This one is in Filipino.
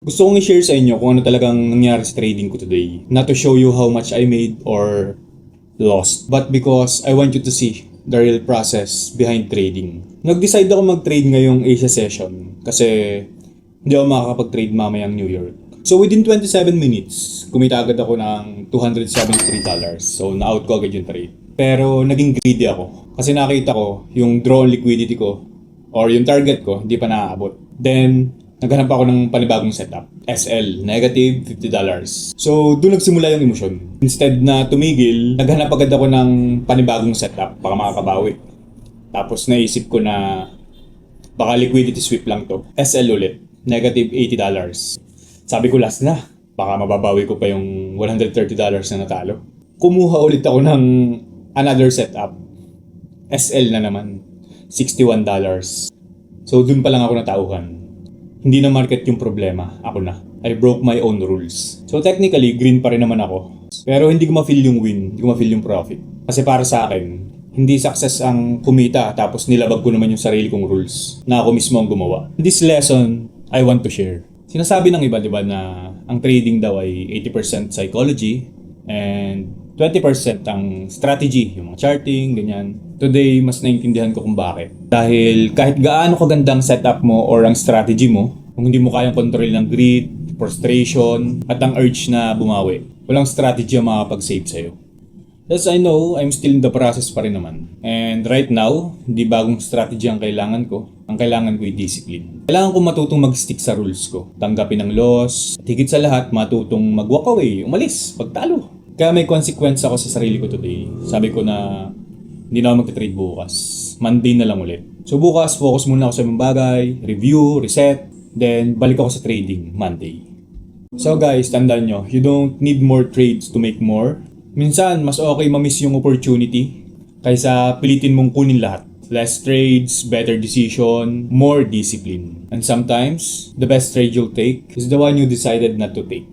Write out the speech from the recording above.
Gusto kong i-share sa inyo kung ano talagang nangyari sa trading ko today. Not to show you how much I made or lost, but because I want you to see the real process behind trading. Nag-decide ako mag-trade ngayong Asia session kasi hindi ako makakapag-trade mamayang New York. So within 27 minutes, kumita agad ako ng $273. So na-out ko agad yung trade. Pero naging greedy ako kasi nakita ko yung draw liquidity ko or yung target ko hindi pa naaabot. Then naghanap ako ng panibagong setup. SL, negative $50. So, doon nagsimula yung emosyon. Instead na tumigil, naghanap agad ako ng panibagong setup para makakabawi. Tapos naisip ko na baka liquidity sweep lang to. SL ulit, negative $80. Sabi ko last na, baka mababawi ko pa yung $130 na natalo. Kumuha ulit ako ng another setup. SL na naman, $61. So, doon pa lang ako natauhan. Hindi na market yung problema, ako na. I broke my own rules. So technically, green pa rin naman ako. Pero hindi ko ma-feel yung win, hindi ko ma-feel yung profit. Kasi para sa akin, hindi success ang kumita tapos nilabag ko naman yung sarili kong rules na ako mismo ang gumawa. This lesson, I want to share. Sinasabi ng iba, di ba, na ang trading daw ay 80% psychology and 20% ang strategy, yung mga charting, ganyan. Today, mas naintindihan ko kung bakit. Dahil kahit gaano kagandang setup mo or ang strategy mo, kung hindi mo kayang control ng greed, frustration, at ang urge na bumawi, walang strategy ang makapag-save sa'yo. As I know, I'm still in the process pa rin naman. And right now, hindi bagong strategy ang kailangan ko. Ang kailangan ko ay discipline. Kailangan ko matutong mag-stick sa rules ko. Tanggapin ang loss. At higit sa lahat, matutong mag-walk away, umalis, pagtalo. Kaya may consequence ako sa sarili ko today. Sabi ko na hindi na ako magte-trade bukas. Monday na lang ulit. So bukas, focus muna ako sa ibang bagay, review, reset, then balik ako sa trading Monday. So guys, tandaan nyo, you don't need more trades to make more. Minsan, mas okay ma-miss yung opportunity kaysa pilitin mong kunin lahat. Less trades, better decision, more discipline. And sometimes, the best trade you'll take is the one you decided not to take.